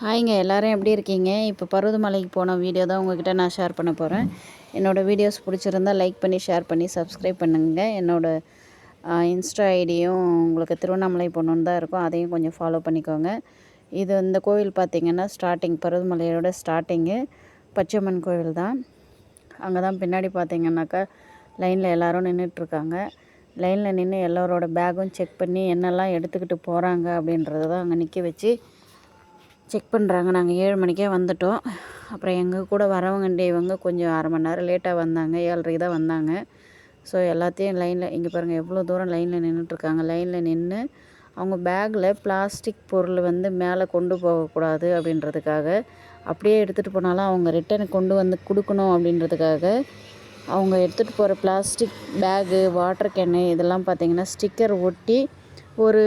ஹாய்ங்க, எல்லாரும் எப்படி இருக்கீங்க? இப்போ பருவதமலைக்கு போன வீடியோ தான் உங்ககிட்ட நான் ஷேர் பண்ண போகிறேன். என்னோடய வீடியோஸ் பிடிச்சிருந்தா லைக் பண்ணி, ஷேர் பண்ணி, சப்ஸ்கிரைப் பண்ணுங்க. என்னோடய இன்ஸ்டா ஐடியும் உங்களுக்கு திருவண்ணாமலை போகணுன்னு தான் இருக்கும். அதையும் கொஞ்சம் ஃபாலோ பண்ணிக்கோங்க. இந்த கோவில் பார்த்திங்கன்னா பருவதமலையோட ஸ்டார்டிங்கு பச்சையம்மன் கோவில் தான். அங்கே தான் பின்னாடி பார்த்திங்கன்னாக்கா லைனில் எல்லோரும் நின்றுட்டுருக்காங்க. லைனில் நின்று எல்லோரோட பேக்கும் செக் பண்ணி என்னெல்லாம் எடுத்துக்கிட்டு போகிறாங்க அப்படின்றத தான் அங்கே நிற்க வச்சு செக் பண்ணுறாங்க. நாங்கள் 7 மணிக்கே வந்துட்டோம். அப்புறம் எங்கள் கூட வரவங்கண்டியவங்க கொஞ்சம் அரை மணி நேரம் லேட்டாக வந்தாங்க. 7:30 தான் வந்தாங்க. ஸோ எல்லாத்தையும் லைனில் இங்கே பாருங்கள் எவ்வளோ தூரம் லைனில் நின்றுட்டுருக்காங்க. லைனில் நின்று அவங்க பேக்கில் பிளாஸ்டிக் பொருள் மேலே கொண்டு போகக்கூடாது அப்படின்றதுக்காக, அப்படியே எடுத்துகிட்டு போனாலும் அவங்க ரிட்டனுக்கு கொண்டு வந்து கொடுக்கணும் அப்படின்றதுக்காக அவங்க எடுத்துகிட்டு போகிற பிளாஸ்டிக் பேகு, வாட்டர் கேனு இதெல்லாம் பார்த்திங்கன்னா ஸ்டிக்கர் ஒட்டி ஒரு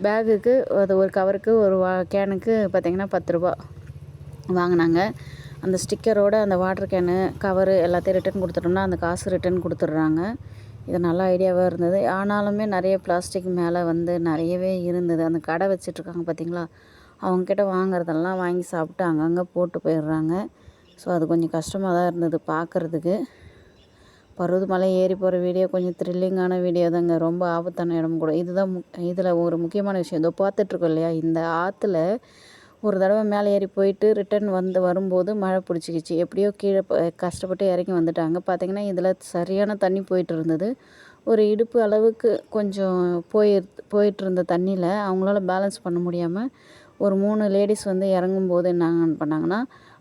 பேகுக்கு அது ஒரு கவருக்கு ஒரு கேனுக்கு பார்த்திங்கன்னா 10 ரூபா வாங்கினாங்க. அந்த ஸ்டிக்கரோடு அந்த வாட்டர் கேனு கவரு எல்லாத்தையும் ரிட்டன் கொடுத்துட்டோம்னா அந்த காசு ரிட்டன் கொடுத்துட்றாங்க. இது நல்ல ஐடியாவாக இருந்தது. ஆனாலுமே நிறைய பிளாஸ்டிக் மேலே நிறையவே இருந்தது. அந்த கடை வச்சிட்ருக்காங்க பார்த்திங்களா, அவங்கக்கிட்ட வாங்குறதெல்லாம் வாங்கி சாப்பிட்டு அங்கங்கே போட்டு போயிடுறாங்க. ஸோ அது கொஞ்சம் கஷ்டமாக தான் இருந்தது பார்க்குறதுக்கு. பருவதமலை ஏறி போகிற வீடியோ கொஞ்சம் த்ரில்லிங்கான வீடியோ தாங்க. ரொம்ப ஆபத்தான இடம் கூட. இதில் ஒரு முக்கியமான விஷயம் இதோ பார்த்துட்ருக்கோம் இல்லையா, இந்த ஆற்றுல ஒரு தடவை மேலே ஏறி போயிட்டு ரிட்டன் வரும்போது மழை பிடிச்சிக்கிச்சு. எப்படியோ கீழே கஷ்டப்பட்டு இறங்கி வந்துட்டாங்க. பார்த்திங்கன்னா இதில் சரியான தண்ணி போயிட்டு இருந்தது. ஒரு இடுப்பு அளவுக்கு கொஞ்சம் போயிட்டு இருந்த தண்ணியில் அவங்களால பேலன்ஸ் பண்ண முடியாமல் ஒரு 3 லேடிஸ் இறங்கும்போது என்ன பண்ணாங்கன்னா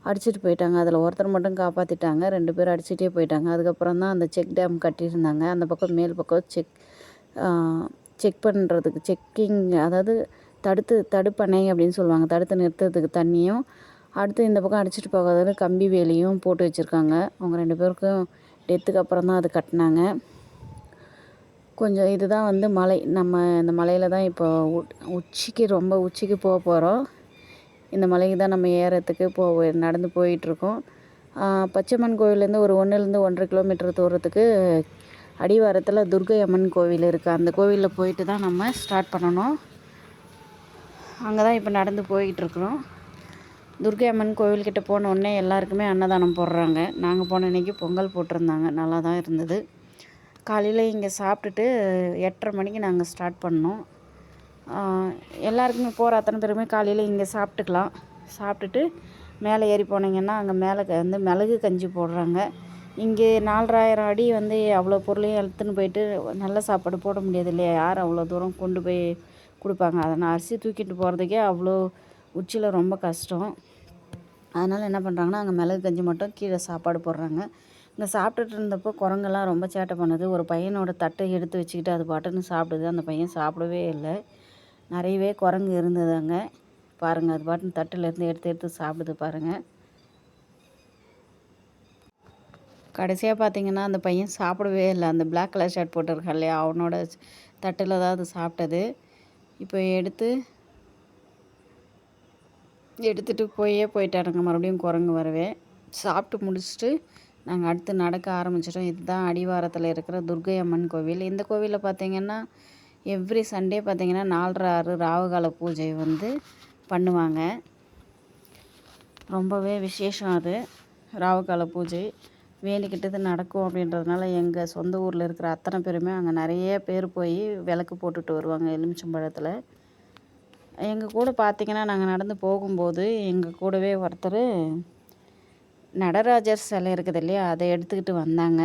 அடிச்சுட்டு போயிட்டாங்க. அதில் ஒருத்தர் மட்டும் காப்பாற்றிட்டாங்க. 2 பேர் அடிச்சுட்டே போயிட்டாங்க. அதுக்கப்புறம் தான் அந்த செக் டேம் கட்டியிருந்தாங்க. அந்த பக்கம் மேல் பக்கம் செக் பண்ணுறதுக்கு செக்கிங், அதாவது தடுப்பணை அப்படின்னு சொல்லுவாங்க. தடுத்து நிறுத்துறதுக்கு தண்ணியும், அடுத்து இந்த பக்கம் அடிச்சுட்டு போகாத கம்பி வேலியும் போட்டு வச்சுருக்காங்க. அவங்க 2 பேருக்கும் டெத்துக்கு அப்புறம் தான் அது கட்டினாங்க. கொஞ்சம் இதுதான் மலை. நம்ம இந்த மலையில் தான் இப்போ ரொம்ப உச்சிக்கு போக போகிறோம். இந்த மலைக்கு தான் நம்ம ஏறத்துக்கு நடந்து போயிட்டுருக்கோம். பச்சையம்மன் கோவிலேருந்து ஒரு 1லேருந்து 1.5 கிலோமீட்டர் தூரத்துக்கு அடிவாரத்தில் துர்க்கை அம்மன் கோவில் இருக்குது. அந்த கோவிலில் போயிட்டு தான் நம்ம ஸ்டார்ட் பண்ணணும். அங்கே தான் இப்போ நடந்து போயிட்டுருக்குறோம். துர்க்கை அம்மன் கோவில்கிட்ட போன உடனே எல்லாருக்குமே அன்னதானம் போடுறாங்க. நாங்கள் போன அன்றைக்கி பொங்கல் போட்டிருந்தாங்க. நல்லா தான் இருந்தது. காலையில் இங்கே சாப்பிட்டுட்டு 8:30 மணிக்கு நாங்கள் ஸ்டார்ட் பண்ணோம். எல்லாருக்குமே போகிற அத்தனை பேருமே காலையில் இங்கே சாப்பிட்டுக்கலாம். சாப்பிட்டுட்டு மேலே ஏறி போனீங்கன்னா அங்கே மேலே மிளகு கஞ்சி போடுறாங்க. இங்கே 4000 அடி அவ்வளோ பொருளையும் எடுத்துன்னு போயிட்டு நல்ல சாப்பாடு போட முடியாது இல்லையா, யார் அவ்வளோ தூரம் கொண்டு போய் கொடுப்பாங்க. அதை நான் அரிசி தூக்கிட்டு போகிறதுக்கே அவ்வளோ உச்சியில் ரொம்ப கஷ்டம். அதனால் என்ன பண்ணுறாங்கன்னா அங்கே மிளகு கஞ்சி மட்டும் கீழே சாப்பாடு போடுறாங்க. இங்கே சாப்பிட்டுட்டு இருந்தப்போ குரங்கெல்லாம் ரொம்ப சேட்டை பண்ணுது. ஒரு பையனோட தட்டை எடுத்து வச்சுக்கிட்டு அது பாட்டுன்னு சாப்பிடுது. அந்த பையன் சாப்பிடவே இல்லை. நிறையவே குரங்கு இருந்தது அங்கே. பாருங்கள், அது பாட்டுன்னு தட்டிலேருந்து எடுத்து சாப்பிடுது பாருங்கள். கடைசியாக பார்த்திங்கன்னா அந்த பையன் சாப்பிடவே இல்லை. அந்த பிளாக் கலர் ஷர்ட் போட்டிருக்கான் இல்லையா, அவனோட தட்டில் தான் அது சாப்பிட்டது. இப்போ எடுத்துகிட்டு போயிட்டானுங்க. மறுபடியும் குரங்கு வரவே சாப்பிட்டு முடிச்சுட்டு நாங்கள் அடுத்து நடக்க ஆரம்பிச்சிட்டோம். இதுதான் அடிவாரத்தில் இருக்கிற துர்க்கை அம்மன் கோவில். இந்த கோவிலில் பார்த்திங்கன்னா எவ்ரி சண்டே பார்த்திங்கன்னா 4:30 ராவுகால பூஜை பண்ணுவாங்க. ரொம்பவே விசேஷம் அது. ராவுகால பூஜை வேண்டிக்கிட்டது நடக்கும் அப்படின்றதுனால எங்கள் சொந்த ஊரில் இருக்கிற அத்தனை பேருமே அங்கே நிறைய பேர் போய் விளக்கு போட்டுட்டு வருவாங்க எலுமிச்சம்பழத்தில். எங்கள் கூட பார்த்திங்கன்னா நாங்கள் நடந்து போகும்போது எங்கள் கூடவே ஒருத்தர் நடராஜர் சிலை இருக்குது இல்லையா, அதை எடுத்துக்கிட்டு வந்தாங்க.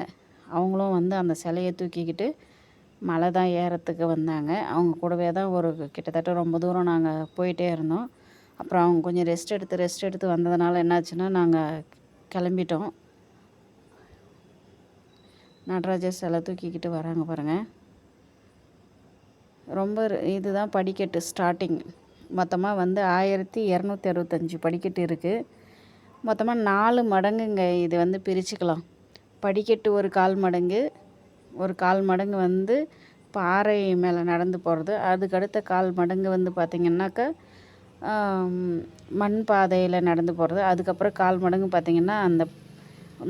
அவங்களும் அந்த சிலையை தூக்கிக்கிட்டு மலை தான் ஏறத்துக்கு வந்தாங்க. அவங்க கூடவே தான் கிட்டத்தட்ட ரொம்ப தூரம் நாங்கள் போயிட்டே இருந்தோம். அப்புறம் அவங்க கொஞ்சம் ரெஸ்ட் எடுத்து வந்ததுனால என்னாச்சுன்னா நாங்கள் கிளம்பிட்டோம். நடராஜர் சிலை தூக்கிக்கிட்டு வராங்க பாருங்கள். ரொம்ப இதுதான் படிக்கட்டு ஸ்டார்டிங். மொத்தமாக 1265 படிக்கட்டு இருக்குது. மொத்தமாக 4 மடங்குங்க. இது பிரிச்சுக்கலாம். படிக்கட்டு ஒரு 1/4 மடங்கு, ஒரு 1/4 மடங்கு பாறை மேலே நடந்து போகிறது. அதுக்கடுத்த 1/4 மடங்கு பார்த்திங்கன்னாக்கா மண் பாதையில் நடந்து போகிறது. அதுக்கப்புறம் 1/4 மடங்கு பார்த்திங்கன்னா அந்த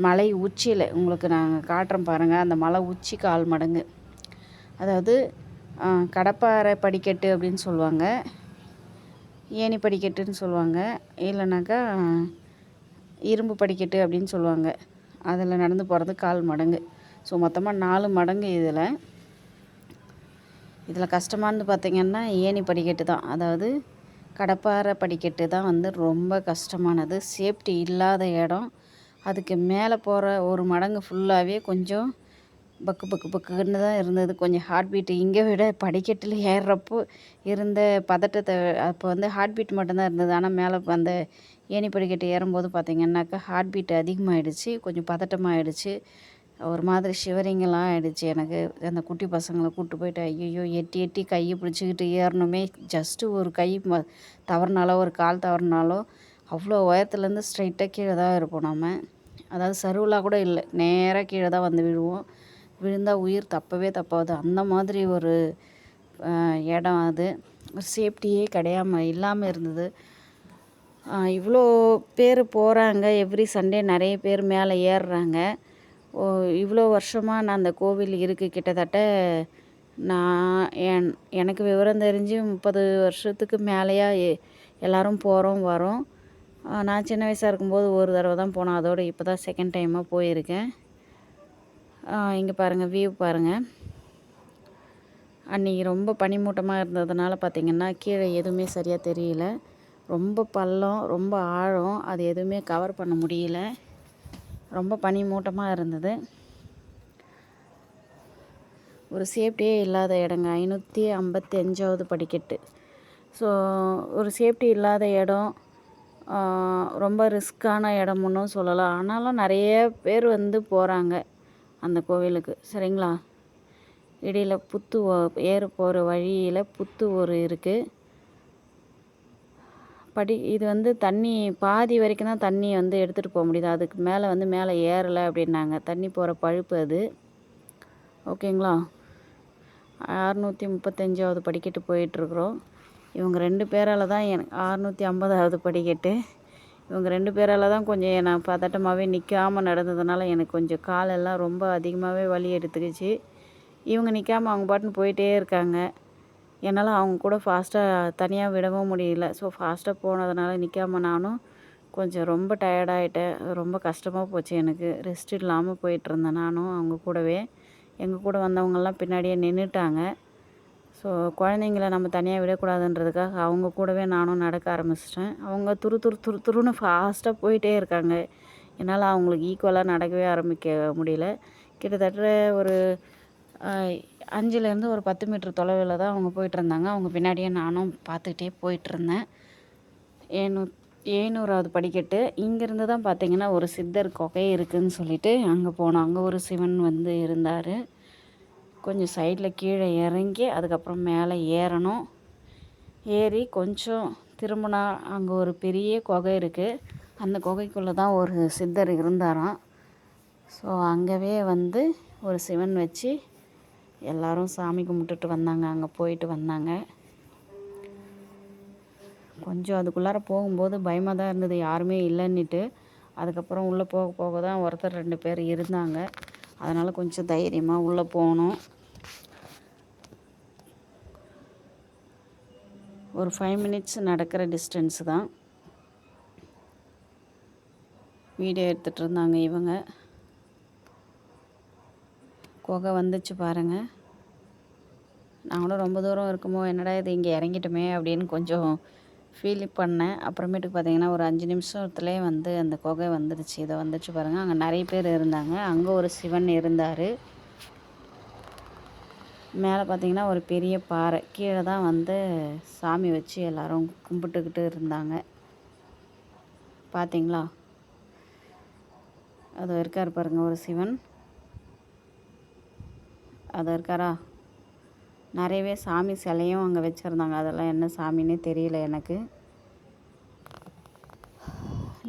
மலை உச்சியில் உங்களுக்கு நாங்கள் காட்டுறோம் பாருங்கள். அந்த மலை உச்சி 1/4 மடங்கு, அதாவது கடப்பாறை படிக்கட்டு அப்படின்னு சொல்லுவாங்க. ஏணி படிக்கட்டுன்னு சொல்லுவாங்க, இல்லைனாக்கா இரும்பு படிக்கட்டு அப்படின்னு சொல்லுவாங்க. அதில் நடந்து போகிறது 1/4 மடங்கு. ஸோ மொத்தமாக 4 மடங்கு இதில் கஷ்டமானது பார்த்திங்கன்னா ஏணி படிக்கட்டு தான். அதாவது கடப்பாரை படிக்கட்டு தான் வந்து ரொம்ப கஷ்டமானது. சேஃப்டி இல்லாத இடம். அதுக்கு மேலே போகிற 1 மடங்கு ஃபுல்லாகவே கொஞ்சம் பக்கு பக்கு பக்குன்னு தான் இருந்தது. கொஞ்சம் ஹார்ட் பீட்டு இங்கே விட படிக்கட்டில் ஏறுறப்போ இருந்த பதட்டத்தை, அப்போ வந்து ஹார்ட் பீட் மட்டும்தான் இருந்தது. ஆனால் மேலே அந்த ஏணி படிக்கட்டு ஏறும்போது பார்த்திங்கன்னாக்கா ஹார்ட் பீட் அதிகமாகிடுச்சு, கொஞ்சம் பதட்டமாகிடுச்சு. ஒரு மாதிரி ஷிவரிங்கெல்லாம் ஆகிடுச்சு எனக்கு. அந்த குட்டி பசங்களை கூப்பிட்டு போயிட்டு ஐயோ எட்டி எட்டி கையை பிடிச்சிக்கிட்டு ஏறணுமே. ஜஸ்ட்டு ஒரு கை தவறினாலோ ஒரு கால் தவறினாலோ அவ்வளோ உயரத்துலேருந்து ஸ்ட்ரைட்டாக கீழே தான் இருப்போம் நம்ம. அதாவது சருவலாக கூட இல்லை, நேராக கீழே தான் வந்து விழுவோம். விழுந்தால் உயிர் தப்பவே தப்பாது. அந்த மாதிரி ஒரு இடம் அது. ஒரு சேஃப்டியே இல்லாமல் இருந்தது. இவ்வளோ பேர் போகிறாங்க, எவ்ரி சண்டே நிறைய பேர் மேலே ஏறுறாங்க. இவ்வளோ வருஷமாக நான் அந்த கோவில் இருக்குது. கிட்டத்தட்ட நான் எனக்கு விவரம் தெரிஞ்சு 30 வருஷத்துக்கு மேலேயா எல்லோரும் போகிறோம் வரோம். நான் சின்ன வயசாக இருக்கும்போது ஒரு தடவை தான் போனேன். அதோடு இப்போ தான் செகண்ட் டைமாக போயிருக்கேன். இங்கே பாருங்கள், வியூ பாருங்கள். அன்றைக்கி ரொம்ப பனிமூட்டமாக இருந்ததுனால பார்த்திங்கன்னா கீழே எதுவுமே சரியாக தெரியல. ரொம்ப பள்ளம், ரொம்ப ஆழம், அது எதுவுமே கவர் பண்ண முடியல. ரொம்ப பனிமூட்டமாக இருந்தது. ஒரு சேஃப்டியே இல்லாத இடங்க. 555வது படிக்கட்டு. ஸோ ஒரு சேஃப்டி இல்லாத இடம், ரொம்ப ரிஸ்க்கான இடமுன்னும் சொல்லலாம். ஆனாலும் நிறைய பேர் வந்து போகிறாங்க அந்த கோவிலுக்கு, சரிங்களா. இடையில் புத்து ஏற போகிற வழியில் புத்து ஒரு இருக்குது. இது வந்து தண்ணி பாதி வரைக்கும் தான் தண்ணி வந்து எடுத்துகிட்டு போக முடியுது. அதுக்கு மேலே வந்து மேலே ஏறலை அப்படின்னாங்க. தண்ணி போகிற பழுப்பு அது. ஓகேங்களா. 635வது படிக்கட்டு போயிட்டுருக்குறோம். இவங்க 2 பேரால் தான் எனக்கு 650வது படிக்கட்டு. இவங்க 2 பேரால் தான் கொஞ்சம் நான் பதட்டமாகவே நிற்காமல் நடந்ததுனால எனக்கு கொஞ்சம் காலெல்லாம் ரொம்ப அதிகமாகவே வலி எடுத்துக்கிச்சு. இவங்க நிற்காமல் அவங்க பாட்டுன்னு போயிட்டே இருக்காங்க. என்னால் அவங்க கூட ஃபாஸ்ட்டாக தனியாக விடவும் முடியல. ஸோ ஃபாஸ்ட்டாக போனதுனால நிற்காம நானும் கொஞ்சம் ரொம்ப டயர்டாகிட்டேன். ரொம்ப கஷ்டமாக போச்சு எனக்கு. ரெஸ்ட் இல்லாமல் போயிட்டுருந்தேன் நானும் அவங்க கூடவே. எங்கள் கூட வந்தவங்கெல்லாம் பின்னாடியே நின்றுட்டாங்க. ஸோ குழந்தைங்கள நம்ம தனியாக விடக்கூடாதுன்றதுக்காக அவங்க கூடவே நானும் நடக்க ஆரம்பிச்சிட்டேன். அவங்க துருன்னு ஃபாஸ்ட்டாக போயிட்டே இருக்காங்க. என்னால் அவங்களுக்கு ஈக்குவலாக நடக்கவே ஆரம்பிக்க முடியல. கிட்டத்தட்ட ஒரு 5லேருந்து ஒரு 10 மீட்டர் தொலைவில் தான் அவங்க போயிட்டுருந்தாங்க. அவங்க பின்னாடியே நானும் பார்த்துக்கிட்டே போயிட்டுருந்தேன். 700வது படிக்கட்டு. இங்கேருந்து தான் பார்த்திங்கன்னா ஒரு சித்தர் குகை இருக்குதுன்னு சொல்லிட்டு அங்கே போனோம். அங்கே ஒரு சிவன் வந்து இருந்தார். கொஞ்சம் சைடில் கீழே இறங்கி அதுக்கப்புறம் மேலே ஏறணும். ஏறி கொஞ்சம் திரும்பினா அங்கே ஒரு பெரிய குகை இருக்குது. அந்த குகைக்குள்ளே தான் ஒரு சித்தர் இருந்தாராம். ஸோ அங்கேவே வந்து ஒரு சிவன் வச்சு எல்லோரும் சாமி கும்பிட்டுட்டு வந்தாங்க. அங்கே போயிட்டு வந்தாங்க. கொஞ்சம் அதுக்குள்ளார போகும்போது பயமாக தான் இருந்தது, யாருமே இல்லைன்னுட்டு. அதுக்கப்புறம் உள்ளே போக போக தான் ஒருத்தர் 2 பேர் இருந்தாங்க. அதனால் கொஞ்சம் தைரியமாக உள்ளே போனோம். ஒரு 5 மினிட்ஸ் நடக்கிற டிஸ்டன்ஸு தான். வீடியோ எடுத்துகிட்டு இருந்தாங்க இவங்க. குகை வந்துச்சு பாருங்கள். நாங்களும் ரொம்ப தூரம் இருக்குமோ, என்னடா இது இங்கே இறங்கிட்டோமே அப்படின்னு கொஞ்சம் ஃபீல் பண்ணேன். அப்புறமேட்டுக்கு பார்த்திங்கன்னா ஒரு 5 நிமிஷத்துலேயே வந்து அந்த குகை வந்துடுச்சு. இதை வந்துச்சு பாருங்கள். அங்கே நிறைய பேர் இருந்தாங்க. அங்கே ஒரு சிவன் இருந்தார். மேலே பார்த்திங்கன்னா ஒரு பெரிய பாறை. கீழே தான் வந்து சாமி வச்சு எல்லோரும் கும்பிட்டுக்கிட்டு இருந்தாங்க. பார்த்திங்களா, அது இருக்கார் பாருங்கள் ஒரு சிவன். அது இருக்காரா. நிறையவே சாமி சிலையும் அங்கே வச்சுருந்தாங்க. அதெல்லாம் என்ன சாமின்னே தெரியல எனக்கு.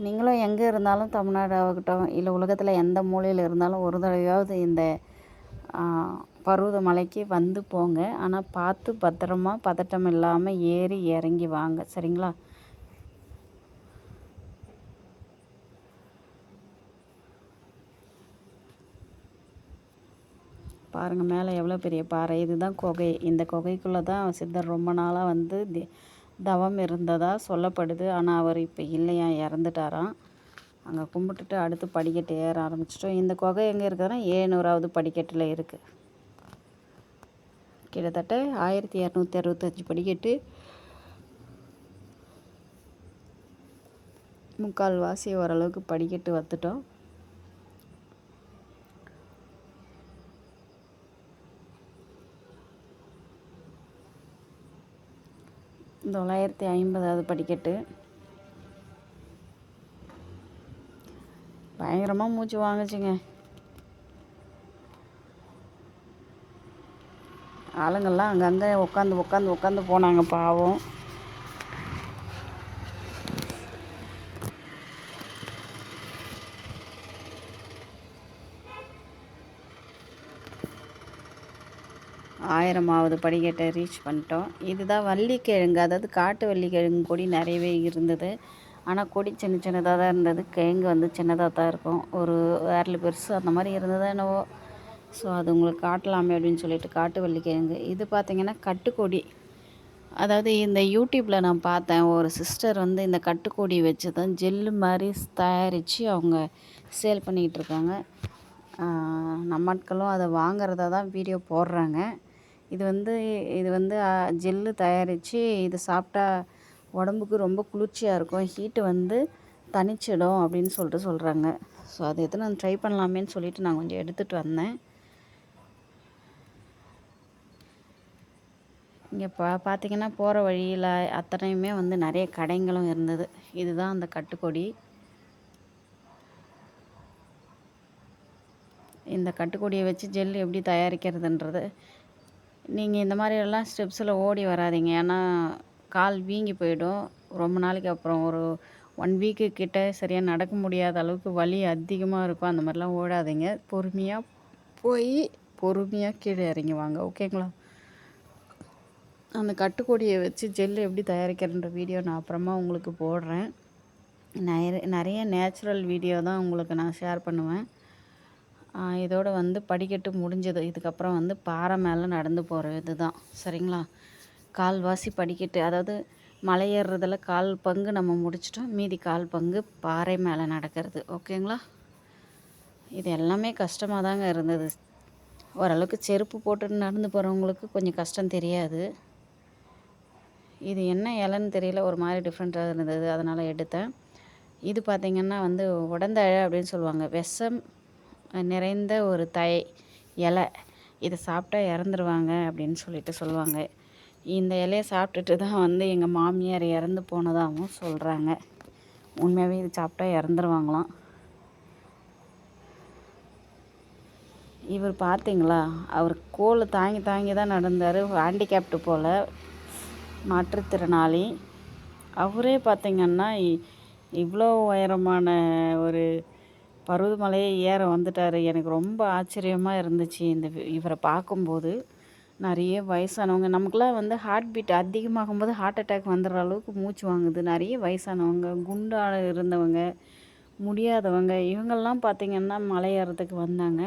நீங்களும் எங்கே இருந்தாலும் தமிழ்நாடு ஆகட்டும், இல்லை உலகத்தில் எந்த மூலையில் இருந்தாலும் ஒரு தடவையாவது இந்த பருவத மலைக்கு வந்து போங்க. ஆனால் பார்த்து பத்திரமா பதட்டம் இல்லாமல் ஏறி இறங்கி வாங்க, சரிங்களா. பாருங்கள் மேலே எவ்வளோ பெரிய பாறை. இதுதான் குகை. இந்த குகைக்குள்ளே தான் சித்தர் ரொம்ப நாளாக வந்து தவம் இருந்ததா சொல்லப்படுது. ஆனால் அவர் இப்போ இல்லையா, இறந்துட்டாராம். அங்கே கும்பிட்டுட்டு அடுத்து படிக்கட்டு ஏற ஆரம்பிச்சிட்டோம். இந்த குகை எங்கே இருக்குதுன்னா 700வது படிக்கட்டில் இருக்குது. கிட்டத்தட்ட 1265 படிக்கட்டு. முக்கால்வாசி ஓரளவுக்கு படிக்கட்டு வந்துட்டோம். இந்த 950வது படிக்கட்டு. பயங்கரமாக மூச்சு வாங்குச்சுங்க. ஆளுங்கள்லாம் அங்கங்கே உட்காந்து போனாங்க பாவம். ஆயிரமாவது படிக்கட்டை ரீச் பண்ணிட்டோம். இதுதான் வள்ளிக்கிழங்கு, அதாவது காட்டு வள்ளிக்கிழங்கு கொடி நிறையவே இருந்தது. ஆனால் கொடி சின்னதாக தான் இருந்தது. கிழங்கு வந்து சின்னதாக தான் இருக்கும். ஒரு வேரில் பெருசு அந்த மாதிரி இருந்ததோ என்னவோ. ஸோ அது உங்களுக்கு காட்டலாமே அப்படின்னு சொல்லிட்டு காட்டு வள்ளிக்கிழங்கு. இது பார்த்திங்கன்னா கட்டுக்கொடி. அதாவது இந்த யூடியூப்பில் நான் பார்த்தேன், ஒரு சிஸ்டர் வந்து இந்த கட்டுக்கொடி வச்சு தான் ஜெல்லு மாதிரி தயாரித்து அவங்க சேல் பண்ணிக்கிட்டு இருக்காங்க. நம்ம ஆட்களும் அதை வாங்குறதா தான் வீடியோ போடுறாங்க. இது வந்து ஜெல்லு தயாரித்து இது சாப்பிட்டா உடம்புக்கு ரொம்ப குளிர்ச்சியாக இருக்கும், ஹீட்டு வந்து தணிச்சிடும் அப்படின்னு சொல்கிறாங்க. ஸோ அதை எடுத்து நான் ட்ரை பண்ணலாமேன்னு சொல்லிட்டு நான் கொஞ்சம் எடுத்துகிட்டு வந்தேன். இங்கே பார்த்திங்கன்னா போகிற வழியில் அத்தனையுமே வந்து நிறைய கடைங்களும் இருந்தது. இதுதான் அந்த கட்டுக்கொடி. இந்த கட்டுக்கொடியை வச்சு ஜெல் எப்படி தயாரிக்கிறதுன்றது நீங்கள் இந்த மாதிரியெல்லாம் ஸ்டெப்ஸில் ஓடி வராதிங்க. ஏன்னா கால் வீங்கி போயிடும். ரொம்ப நாளைக்கு அப்புறம் ஒரு 1 வீக்கு கிட்ட சரியாக நடக்க முடியாத அளவுக்கு வலி அதிகமாக இருக்கும். அந்த மாதிரிலாம் ஓடாதீங்க. பொறுமையாக போய் பொறுமையாக கீழே இறங்கி வாங்க, ஓகேங்களா? அந்த கட்டுக்கொடியை வச்சு ஜெல் எப்படி தயாரிக்கிறன்ற வீடியோ நான் அப்புறமா உங்களுக்கு போடுறேன். நிறைய நேச்சுரல் வீடியோ தான் உங்களுக்கு நான் ஷேர் பண்ணுவேன். இதோட வந்து படிக்கட்டு முடிஞ்சது. இதுக்கப்புறம் வந்து பாறை மேலே நடந்து போகிறது தான், சரிங்களா? கால்வாசி படிக்கட்டு, அதாவது மலை ஏறுறதில் 1/4 பங்கு நம்ம முடிச்சிட்டோம். மீதி 1/4 பங்கு பாறை மேலே நடக்கிறது, ஓகேங்களா? இது எல்லாமே கஷ்டமாக தாங்க இருந்தது. ஓரளவுக்கு செருப்பு போட்டு நடந்து போகிறவங்களுக்கு கொஞ்சம் கஷ்டம் தெரியாது. இது என்ன இலைன்னு தெரியல, ஒரு மாதிரி டிஃப்ரெண்ட்டாக இருந்தது, அதனால் எடுத்தேன். இது பார்த்திங்கன்னா வந்து உடந்தழை அப்படின்னு சொல்லுவாங்க. விஷம் நிறைந்த ஒரு இலை. இதை சாப்பிட்டா இறந்துருவாங்க அப்படின்னு சொல்லுவாங்க. இந்த இலையை சாப்பிட்டுட்டு தான் வந்து எங்கள் மாமியார் இறந்து போனதாகவும் சொல்கிறாங்க. உண்மையாகவே இது சாப்பிட்டா இறந்துருவாங்களாம். இவர் பார்த்தீங்களா, அவர் கோலை தாங்கி தான் நடந்தார். ஹேண்டிகேப்டு போல், மாற்றுத்திறனாளி. அவரே பார்த்திங்கன்னா இவ்வளோ உயரமான ஒரு பருவதமலையை ஏற வந்துட்டார். எனக்கு ரொம்ப ஆச்சரியமாக இருந்துச்சு இவரை பார்க்கும்போது. நிறைய வயசானவங்க, நமக்குலாம் வந்து ஹார்ட் பீட் அதிகமாகும்போது ஹார்ட் அட்டாக் வந்துடுற அளவுக்கு மூச்சு வாங்குது. நிறைய வயசானவங்க, குண்டாக இருந்தவங்க, முடியாதவங்க, இவங்கெல்லாம் பார்த்திங்கன்னா மலை ஏறத்துக்கு வந்தாங்க.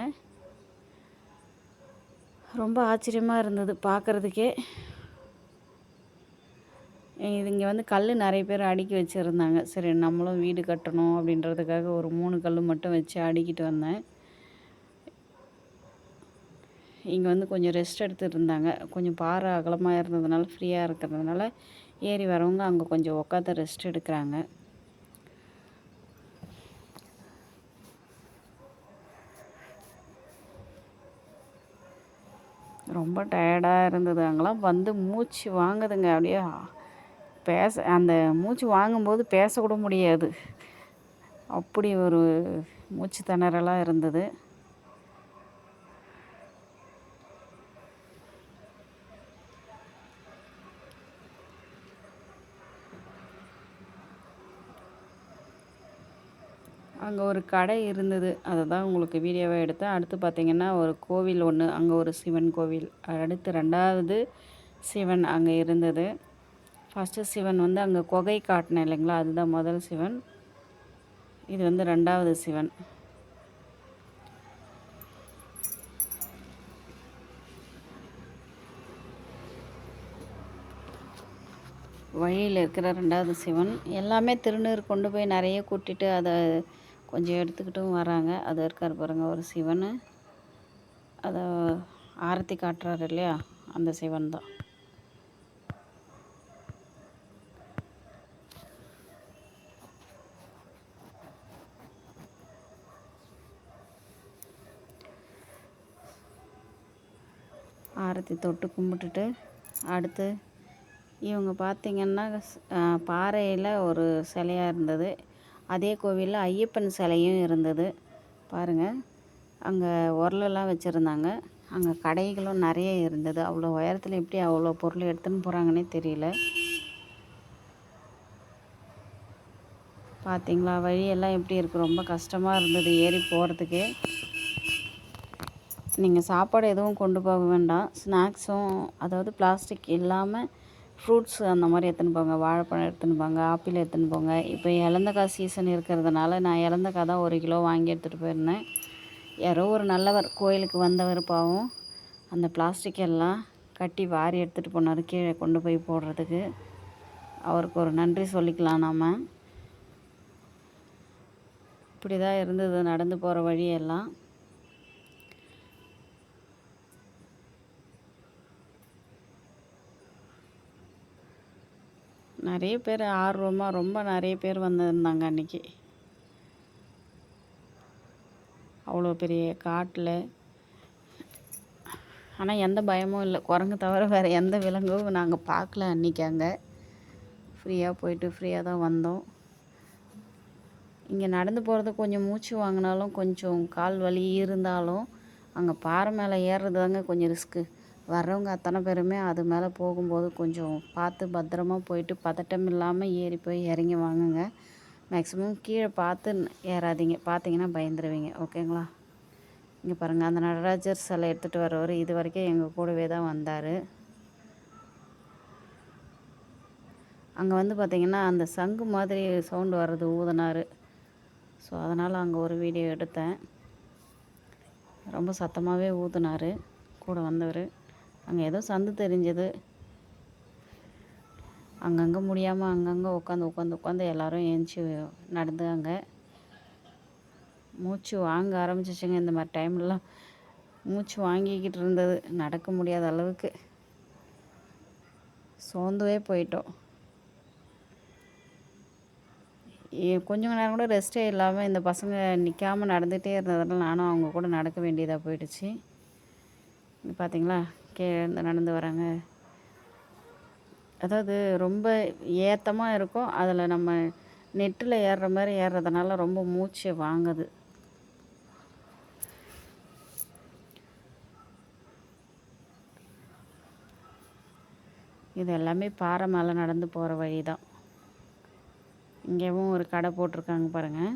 ரொம்ப ஆச்சரியமாக இருந்தது பார்க்குறதுக்கே. இங்கே வந்து கல் நிறைய பேர் அடுக்கி வச்சுருந்தாங்க. சரி நம்மளும் வீடு கட்டணும் அப்படின்றதுக்காக ஒரு 3 கல் மட்டும் வச்சு அடுக்கிட்டு வந்தேன். இங்கே வந்து கொஞ்சம் ரெஸ்ட் எடுத்துகிட்டு இருந்தாங்க. கொஞ்சம் பாறை அகலமாக இருந்ததுனால, ஃப்ரீயாக இருக்கிறதுனால ஏறி வரவங்க அங்கே கொஞ்சம் உட்காந்து ரெஸ்ட் எடுக்கிறாங்க. ரொம்ப டயர்டாக இருந்தது. அங்கெல்லாம் வந்து மூச்சு வாங்குதுங்க. அப்படியே அந்த மூச்சு வாங்கும்போது பேசக்கூட முடியாது, அப்படி ஒரு மூச்சு திணறலாக இருந்தது. அங்கே ஒரு கடை இருந்தது, அதை தான் உங்களுக்கு வீடியோவாக எடுத்தேன். அடுத்து பார்த்திங்கன்னா ஒரு கோவில் ஒன்று, அங்கே ஒரு சிவன் கோவில். அடுத்து 2வது சிவன் அங்கே இருந்தது. ஃபஸ்ட்டு சிவன் வந்து அங்கே குகை காட்டினேன் இல்லைங்களா, அதுதான் முதல் சிவன். இது வந்து 2வது சிவன். வழியில் இருக்கிற 2வது சிவன். எல்லாமே திருநீர் கொண்டு போய் நிறைய கூட்டிட்டு அதை கொஞ்சம் எடுத்துக்கிட்டும் வராங்க. அது இருக்கார் பாருங்கள் ஒரு சிவன். அதை ஆரத்தி காட்டுறாரு இல்லையா, அந்த சிவன் தான். ஆரத்தி தொட்டு கும்பிட்டுட்டு அடுத்து இவங்க பார்த்திங்கன்னா பாறையில் ஒரு சிலையாக இருந்தது. அதே கோவிலில் ஐயப்பன் சிலையும் இருந்தது பாருங்கள். அங்கே உரலெல்லாம் வச்சுருந்தாங்க. அங்கே கடைகளும் நிறைய இருந்தது. அவ்வளோ உயரத்தில் எப்படி அவ்வளோ பொருள் எடுத்துன்னு போகிறாங்கன்னே தெரியல. பார்த்திங்களா, வழியெல்லாம் எப்படி இருக்குது, ரொம்ப கஷ்டமாக இருந்தது ஏறி போகிறதுக்கு. நீங்கள் சாப்பாடு எதுவும் கொண்டு போக வேண்டாம். ஸ்நாக்ஸும், அதாவது பிளாஸ்டிக் இல்லாமல் ஃப்ரூட்ஸ் அந்த மாதிரி எடுத்துன்னு போங்க. வாழைப்பழம் எடுத்துன்னு போங்க, ஆப்பிள் எடுத்துன்னு போங்க. இப்போ இலந்தக்காய் சீசன் இருக்கிறதுனால நான் இலந்தக்காய் தான் 1 கிலோ வாங்கி எடுத்துகிட்டு போயிருந்தேன். யாரோ ஒரு நல்லவர் கோயிலுக்கு வந்தவர் பாவம் அந்த பிளாஸ்டிக் எல்லாம் கட்டி வாரி எடுத்துகிட்டு போனார் கீழே கொண்டு போய் போடுறதுக்கு. அவருக்கு ஒரு நன்றி சொல்லிக்கலாம் நாம். இப்படி தான் இருந்தது நடந்து போகிற வழியெல்லாம். நிறைய பேர் ஆர்வமாக ரொம்ப நிறைய பேர் வந்திருந்தாங்க அன்றைக்கி. அவ்வளோ பெரிய காட்டில். ஆனால் எந்த பயமும் இல்லை. குரங்கு தவிர வேறு எந்த விலங்கும் நாங்கள் பார்க்கல அன்றைக்கி. அங்கே ஃப்ரீயாக போயிட்டு ஃப்ரீயாக தான் வந்தோம். இங்கே நடந்து போகிறது கொஞ்சம் மூச்சு வாங்கினாலும் கொஞ்சம் கால் வலி இருந்தாலும் அங்கே பாறை மேலே ஏறுறது தாங்க கொஞ்சம் ரிஸ்க்கு. வர்றவங்க அத்தனை பேருமே அது மேலே போகும்போது கொஞ்சம் பார்த்து பத்திரமா போயிட்டு பதட்டம் இல்லாமல் ஏறி போய் இறங்கி வாங்குங்க. மேக்ஸிமம் கீழே பார்த்து ஏறாதீங்க, பார்த்தீங்கன்னா பயந்துருவீங்க. ஓகேங்களா. இங்கே பாருங்கள், அந்த நடராஜர் சிலை எடுத்துகிட்டு வரவர் இது வரைக்கும் எங்கள் கூடவே தான் வந்தார். அங்கே வந்து பார்த்திங்கன்னா அந்த சங்கு மாதிரி சவுண்டு வர்றது ஊதினார். ஸோ அதனால் அங்கே ஒரு வீடியோ எடுத்தேன். ரொம்ப சத்தமாகவே ஊதினார் கூட வந்தவர். அங்கே ஏதோ சந்து தெரிஞ்சது. அங்கங்கே முடியாமல் அங்கங்கே உட்காந்து எல்லோரும் ஏஞ்சி நடந்தாங்க. மூச்சு வாங்க ஆரம்பிச்சிச்சுங்க. இந்த மாதிரி டைம்லலாம் மூச்சு வாங்கிக்கிட்டு இருந்தது. நடக்க முடியாத அளவுக்கு சோர்ந்துவே போயிட்டோம். கொஞ்சம் நேரம் கூட ரெஸ்ட்டே இல்லாமல் இந்த பசங்க நிற்காமல் நடந்துகிட்டே இருந்ததுனால நானும் அவங்க கூட நடக்க வேண்டியதாக போயிடுச்சு. பார்த்திங்களா, கீழே நடந்து வராங்க. அதாவது ரொம்ப ஏத்தமாக இருக்கும். அதில் நம்ம நெட்டில் ஏறுற மாதிரி ஏறுறதுனால ரொம்ப மூச்சு வாங்குது. இது எல்லாமே பாறை மேலே நடந்து போகிற வழி தான். இங்கேவும் ஒரு கடை போட்டிருக்காங்க பாருங்கள்.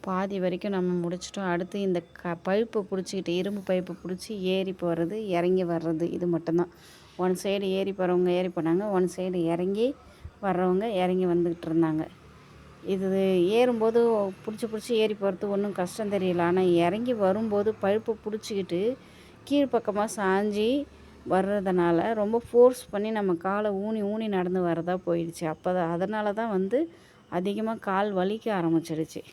பாதி வரைக்கும் நம்ம முடிச்சிட்டோம். அடுத்து இந்த பைப்பை பிடிச்சிக்கிட்டு, இரும்பு பைப்பை பிடிச்சி ஏறி போகிறது இறங்கி வர்றது, இது மட்டும்தான். ஒன் சைடு ஏறி போகிறவங்க ஏறி போனாங்க, ஒன் சைடு இறங்கி வர்றவங்க இறங்கி வந்துக்கிட்டு இருந்தாங்க. இது ஏறும்போது பிடிச்சி ஏறி போகிறது ஒன்றும் கஷ்டம் தெரியல. ஆனால் இறங்கி வரும்போது பைப்பை பிடிச்சிக்கிட்டு கீழ்ப்பக்கமாக சாஞ்சி வர்றதுனால ரொம்ப ஃபோர்ஸ் பண்ணி நம்ம காலை ஊனி நடந்து வரதா போயிடுச்சு. அதனால தான் வந்து அதிகமாக கால் வலிக்க ஆரம்பிச்சிடுச்சு.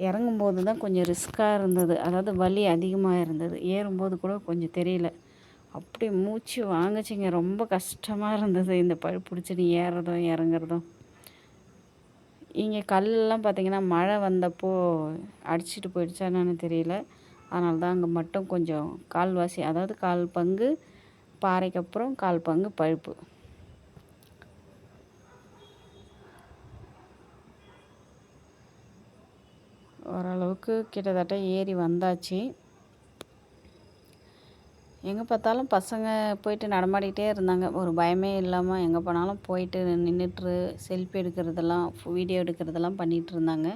இறங்கும்போது தான் கொஞ்சம் ரிஸ்க்காக இருந்தது. அதாவது வலி அதிகமாக இருந்தது. ஏறும்போது கூட கொஞ்சம் தெரியல. அப்படி மூச்சு வாங்குச்சிங்க. ரொம்ப கஷ்டமாக இருந்தது இந்த பிடிச்சிட்டு ஏறுறதும் இறங்குறதும். இங்கே கல்லெல்லாம் பார்த்திங்கன்னா மழை வந்தப்போ அடிச்சிட்டு போயிடுச்சா என்னன்னு தெரியல. அதனால தான் அங்கே மட்டும் கொஞ்சம் கால்வாசி, அதாவது 1/4 பங்கு பாறைக்கு அப்புறம் 1/4 பங்கு பழுப்பு. ஓரளவுக்கு கிட்டத்தட்ட ஏறி வந்தாச்சு. எங்கே பார்த்தாலும் பசங்க போயிட்டு நடமாடிக்கிட்டே இருந்தாங்க. ஒரு பயமே இல்லாமல் எங்கே போனாலும் போயிட்டு நின்றுட்டு செல்ஃபி எடுக்கிறதெல்லாம், வீடியோ எடுக்கிறதெல்லாம் பண்ணிகிட்டு இருந்தாங்க.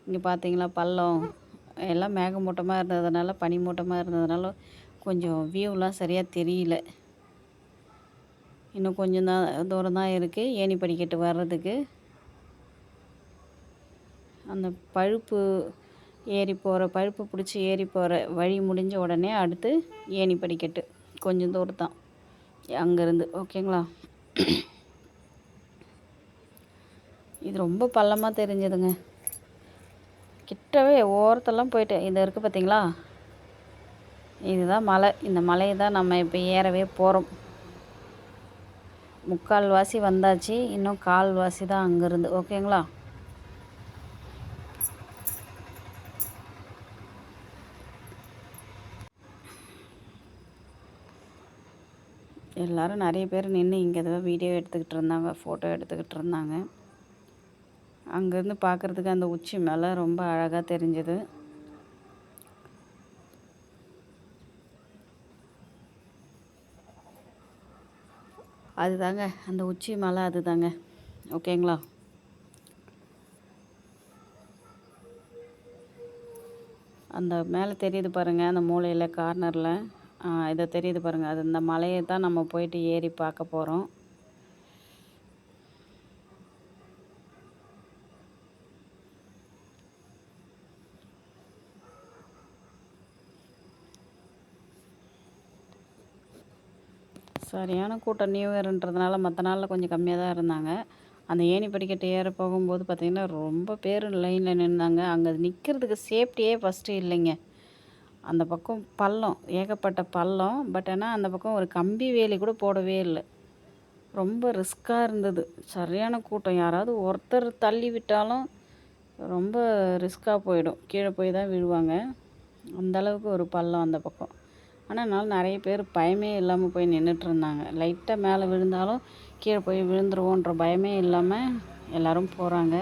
இங்கே பார்த்தீங்களா, பள்ளம் எல்லாம் மேகமூட்டமாக இருந்ததுனால, பனிமூட்டமாக இருந்ததுனால கொஞ்சம் வியூலாம் சரியாக தெரியல. இன்னும் கொஞ்சம் தூரம் தான் இருக்குது ஏணி படிக்கட்டு வர்றதுக்கு. அந்த பழுப்பு ஏறி போகிற பழுப்பு பிடிச்சி ஏறி போகிற வழி முடிஞ்ச உடனே அடுத்து ஏணி படிக்கட்டு கொஞ்சம் தூரம் தான் அங்கேருந்து. ஓகேங்களா? இது ரொம்ப பள்ளமாக தெரிஞ்சதுங்க. கிட்டவே ஓரத்தெல்லாம் போயிட்டு இது இருக்குது பார்த்தீங்களா, இதுதான் மலை. இந்த மலையை தான் நம்ம இப்போ ஏறவே போகிறோம். முக்கால்வாசி வந்தாச்சு, இன்னும் கால்வாசி தான் அங்கேருந்து. ஓகேங்களா? எல்லோரும் நிறைய பேர் நின்று இங்கே தான் வீடியோ எடுத்துக்கிட்டு இருந்தாங்க, ஃபோட்டோ எடுத்துக்கிட்டு இருந்தாங்க. அங்கேருந்து பார்க்குறதுக்கு அந்த உச்சி மேலே ரொம்ப அழகாக தெரிஞ்சுது. அதுதாங்க அந்த உச்சி மலை, அதுதாங்க. ஓகேங்களா? அந்த மேலே தெரியுது பாருங்கள், அந்த மூலையில் கார்னரில் இதை தெரியுது பாருங்கள், அது இந்த மலையை தான் நம்ம போயிட்டு ஏறி பார்க்க போகிறோம். சரியான கூட்டம் நியூ இயர்ன்றதுனால மற்ற நாளில் கொஞ்சம் கம்மியாக தான் இருந்தாங்க. அந்த ஏணி படிக்கட்டு ஏற போகும்போது பார்த்திங்கன்னா ரொம்ப பேர் லைனில் நின்னாங்க. அங்கே நிற்கிறதுக்கு சேஃப்டியே ஃபஸ்ட்டு இல்லைங்க. அந்த பக்கம் பள்ளம், ஏகப்பட்ட பள்ளம். பட் ஆனால் அந்த பக்கம் ஒரு கம்பி வேலி கூட போடவே இல்லை. ரொம்ப ரிஸ்க்காக இருந்தது. சரியான கூட்டம். யாராவது ஒருத்தர் தள்ளி விட்டாலும் ரொம்ப ரிஸ்க்காக போயிடும். கீழே போய் தான் விழுவாங்க. அந்தளவுக்கு ஒரு பள்ளம் அந்த பக்கம். ஆனால் நிறைய பேர் பயமே இல்லாமல் போய் நின்றுட்டுருந்தாங்க. லைட்டாக மேலே விழுந்தாலும் கீழே போய் விழுந்துருவோன்ற பயமே இல்லாமல் எல்லோரும் போகிறாங்க.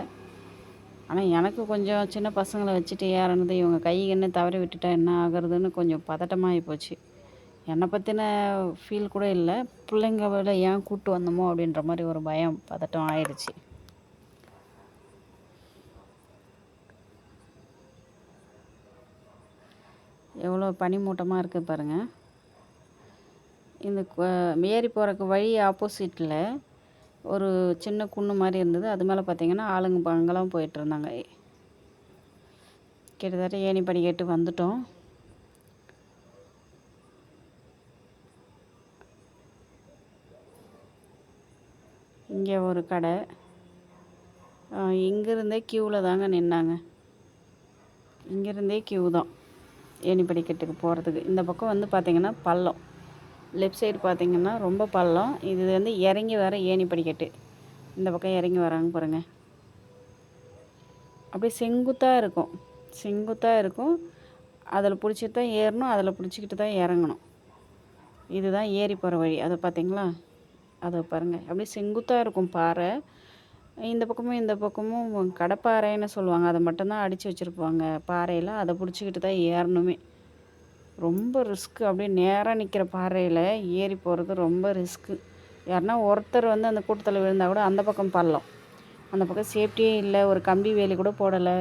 ஆனால் எனக்கு கொஞ்சம் சின்ன பசங்களை வச்சுட்டு ஏறினது, இவங்க கை கண்ணு தவறி விட்டுட்டா என்ன ஆகுறதுன்னு கொஞ்சம் பதட்டமாகி போச்சு. என்னை பற்றின ஃபீல் கூட இல்லை, பிள்ளைங்கள ஏன் கூப்பிட்டு வந்தோமோ அப்படின்ற மாதிரி ஒரு பயம் பதட்டம் ஆயிடுச்சு. எவ்வளோ பனிமூட்டமாக இருக்குது பாருங்கள். இந்த ஏறி போகிறக்கு வழி ஆப்போசிட்டில் ஒரு சின்ன குன்று மாதிரி இருந்தது. அது மேலே பார்த்திங்கன்னா ஆளுங்க அங்கெல்லாம் போயிட்டுருந்தாங்க. கிட்டத்தட்ட ஏணி படிக்கட்டு வந்துட்டோம். இங்கே ஒரு கடை. இங்கேருந்தே க்யூவில் தாங்க நின்னாங்க. இங்கேருந்தே க்யூ தான் ஏணி படிக்கட்டுக்கு போகிறதுக்கு. இந்த பக்கம் வந்து பார்த்திங்கன்னா பள்ளம். லெஃப்ட் சைடு பார்த்திங்கன்னா ரொம்ப பள்ளம். இது வந்து இறங்கி வர ஏணி படிக்கட்டு. இந்த பக்கம் இறங்கி வராங்க பாருங்கள். அப்படியே செங்குத்தாக இருக்கும், செங்குத்தாக இருக்கும். அதில் பிடிச்சிட்டு தான் ஏறணும், அதில் பிடிச்சிக்கிட்டு தான் இறங்கணும். இதுதான் ஏறி போகிற வழி. அதை பார்த்திங்களா, அதை பாருங்கள். அப்படியே செங்குத்தாக இருக்கும் பாறை. இந்த பக்கமும் இந்த பக்கமும் கடப்பாறைன்னு சொல்லுவாங்க. அதை மட்டும்தான் அடித்து வச்சுருப்பாங்க பாறையில். அதை பிடிச்சிக்கிட்டு தான் ஏறணுமே. ரொம்ப ரிஸ்க்கு. அப்படியே நேராக நிற்கிற பாறையில் ஏறி போகிறது ரொம்ப ரிஸ்க்கு. யாருன்னா ஒருத்தர் வந்து அந்த கூட்டத்தில் விழுந்தால் கூட அந்த பக்கம் பள்ளம், அந்த பக்கம் சேஃப்டியே இல்லை. ஒரு கம்பி வேலி கூட போடலை.